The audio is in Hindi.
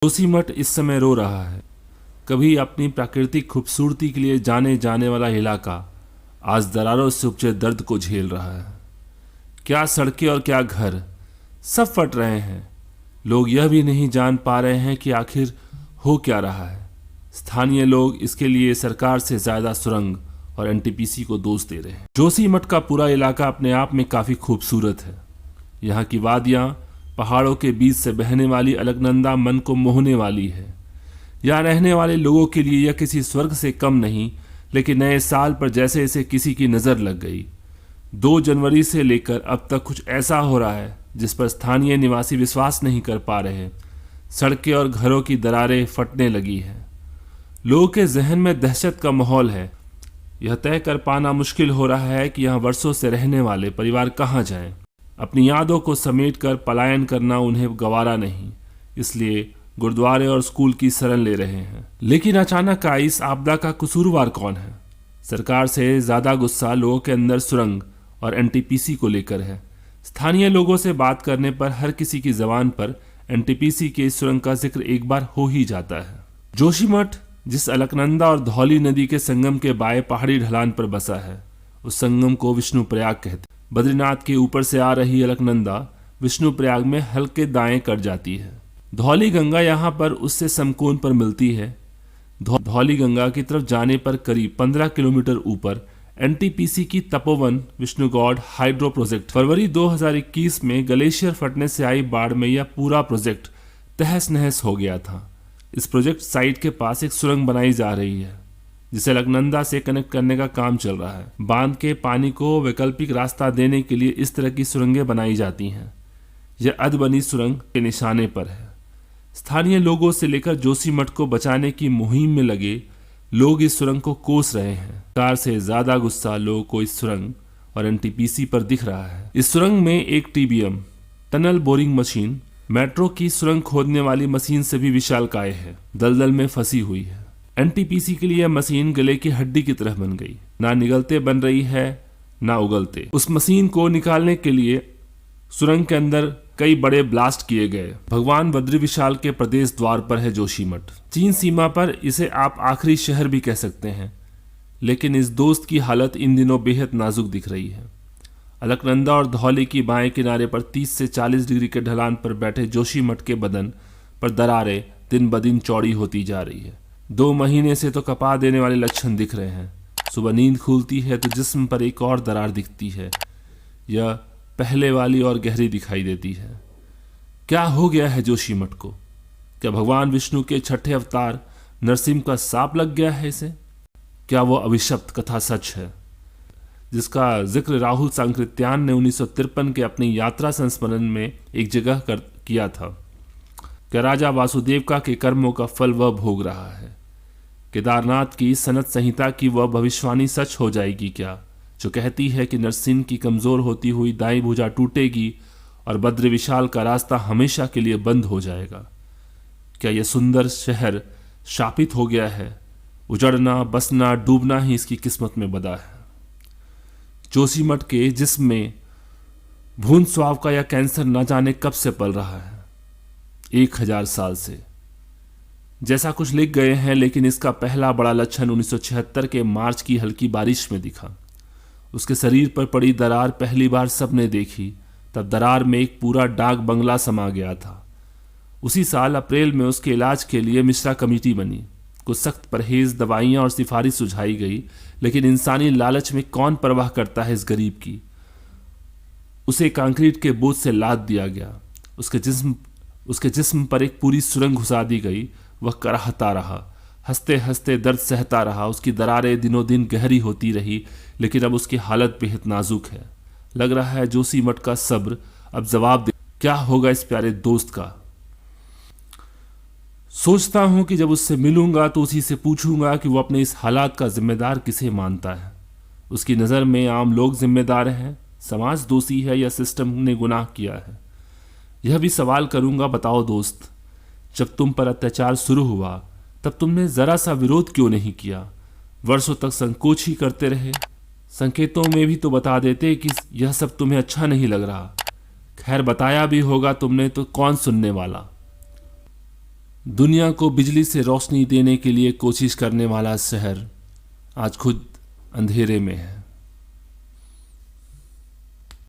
जोशीमठ इस समय रो रहा है। कभी अपनी प्राकृतिक खूबसूरती के लिए जाने जाने वाला इलाका आज दरारों से उपजे दर्द को झेल रहा है। क्या सड़कें और क्या घर, सब फट रहे हैं। लोग यह भी नहीं जान पा रहे हैं कि आखिर हो क्या रहा है। स्थानीय लोग इसके लिए सरकार से ज़्यादा सुरंग और एनटीपीसी को दोष दे रहे हैं। जोशीमठ का पूरा इलाका अपने आप में काफ़ी खूबसूरत है। यहाँ की वादियाँ, पहाड़ों के बीच से बहने वाली अलकनंदा मन को मोहने वाली है। यहाँ रहने वाले लोगों के लिए यह किसी स्वर्ग से कम नहीं, लेकिन नए साल पर जैसे इसे किसी की नज़र लग गई। 2 जनवरी से लेकर अब तक कुछ ऐसा हो रहा है जिस पर स्थानीय निवासी विश्वास नहीं कर पा रहे। सड़कें और घरों की दरारें फटने लगी हैं। लोगों के जहन में दहशत का माहौल है। यह तय कर पाना मुश्किल हो रहा है कि यहाँ वर्षों से रहने वाले परिवार कहाँ जाएं। अपनी यादों को समेटकर पलायन करना उन्हें गवारा नहीं, इसलिए गुरुद्वारे और स्कूल की शरण ले रहे हैं। लेकिन अचानक आई इस आपदा का कसूरवार कौन है? सरकार से ज़्यादा गुस्सा लोगों के अंदर सुरंग और एनटीपीसी को लेकर है। स्थानीय लोगों से बात करने पर हर किसी की जबान पर एनटीपीसी के इस सुरंग का जिक्र एक बार हो ही जाता है। जोशीमठ जिस अलकनंदा और धौली नदी के संगम के बाएं पहाड़ी ढलान पर बसा है, उस संगम को विष्णु प्रयाग कहते हैं। बद्रीनाथ के ऊपर से आ रही अलकनंदा विष्णु प्रयाग में हल्के दाएं कट जाती है। धौली गंगा यहाँ पर उससे समकोण पर मिलती है। धौली गंगा की तरफ जाने पर करीब 15 किलोमीटर ऊपर एनटीपीसी की तपोवन विष्णुगौड़ हाइड्रो प्रोजेक्ट। फरवरी 2021 में ग्लेशियर फटने से आई बाढ़ में यह पूरा प्रोजेक्ट तहस नहस हो गया था। इस प्रोजेक्ट साइट के पास एक सुरंग बनाई जा रही है जिसे अलकनंदा से कनेक्ट करने का काम चल रहा है। बांध के पानी को वैकल्पिक रास्ता देने के लिए इस तरह की सुरंगें बनाई जाती हैं। यह अधबनी सुरंग के निशाने पर है। स्थानीय लोगों से लेकर जोशीमठ को बचाने की मुहिम में लगे लोग इस सुरंग को कोस रहे हैं। सरकार से ज्यादा गुस्सा लोगों को इस सुरंग और एनटीपीसी पर दिख रहा है। इस सुरंग में एक TBM tunnel boring machine metro की सुरंग खोदने वाली मशीन से भी विशालकाय है, दलदल में फंसी हुई है। एनटीपीसी के लिए मशीन गले की हड्डी की तरह बन गई, ना निगलते बन रही है ना उगलते। उस मशीन को निकालने के लिए सुरंग के अंदर कई बड़े ब्लास्ट किए गए। भगवान बद्री विशाल के प्रदेश द्वार पर है जोशीमठ। चीन सीमा पर इसे आप आखिरी शहर भी कह सकते हैं, लेकिन इस दोस्त की हालत इन दिनों बेहद नाजुक दिख रही है। अलकनंदा और धौली की बाएं किनारे पर 30 से 40 डिग्री के ढलान पर बैठे जोशीमठ के बदन पर दरारें दिन ब दिन चौड़ी होती जा रही है। 2 महीने से तो कपा देने वाले लक्षण दिख रहे हैं। सुबह नींद खुलती है तो जिस्म पर एक और दरार दिखती है। यह पहले वाली और गहरी दिखाई देती है। क्या हो गया है जोशीमठ को? क्या भगवान विष्णु के छठे अवतार नरसिंह का साप लग गया है इसे? क्या वो अभिशप्त कथा सच है जिसका जिक्र राहुल सांकृत्यायन ने 1953 के अपनी यात्रा संस्मरण में एक जगह किया था? क्या राजा वासुदेव के कर्मों का फल वह भोग रहा है? केदारनाथ की सनत संहिता की वह भविष्यवाणी सच हो जाएगी क्या, जो कहती है कि नरसिंह की कमजोर होती हुई दाईं भुजा टूटेगी और बद्र विशाल का रास्ता हमेशा के लिए बंद हो जाएगा? क्या यह सुंदर शहर शापित हो गया है? उजड़ना, बसना, डूबना ही इसकी किस्मत में बदा है। जोशीमठ के जिस्म में भून स्वाव का यह कैंसर न जाने कब से पल रहा है, 1000 साल से। जैसा कुछ लिख गए हैं, लेकिन इसका पहला बड़ा लक्षण 1976 के मार्च की हल्की बारिश में दिखा। उसके शरीर पर पड़ी दरार पहली बार सबने देखी, तब दरार में एक पूरा डाक बंगला समा गया था। उसी साल अप्रैल में उसके इलाज के लिए मिश्रा कमेटी बनी। कुछ सख्त परहेज, दवाइयाँ और सिफारिश सुझाई गई, लेकिन इंसानी लालच में कौन परवाह करता है इस गरीब की। उसे कंक्रीट के बोझ से लाद दिया गया। उसके जिस्म पर एक पूरी सुरंग घुसा दी गई। वह कराहता रहा, हंसते हंसते दर्द सहता रहा। उसकी दरारें दिनों दिन गहरी होती रही, लेकिन अब उसकी हालत बेहद नाजुक है। लग रहा है जोशीमठ का सब्र अब जवाब दे। क्या होगा इस प्यारे दोस्त का? सोचता हूं कि जब उससे मिलूंगा तो उसी से पूछूंगा कि वो अपने इस हालात का जिम्मेदार किसे मानता है। उसकी नज़र में आम लोग जिम्मेदार हैं, समाज दोषी है या सिस्टम ने गुनाह किया है? यह भी सवाल करूंगा। बताओ दोस्त, जब तुम पर अत्याचार शुरू हुआ तब तुमने जरा सा विरोध क्यों नहीं किया? वर्षों तक संकोच ही करते रहे। संकेतों में भी तो बता देते कि यह सब तुम्हें अच्छा नहीं लग रहा। खैर, बताया भी होगा तुमने तो कौन सुनने वाला। दुनिया को बिजली से रोशनी देने के लिए कोशिश करने वाला शहर आज खुद अंधेरे में है।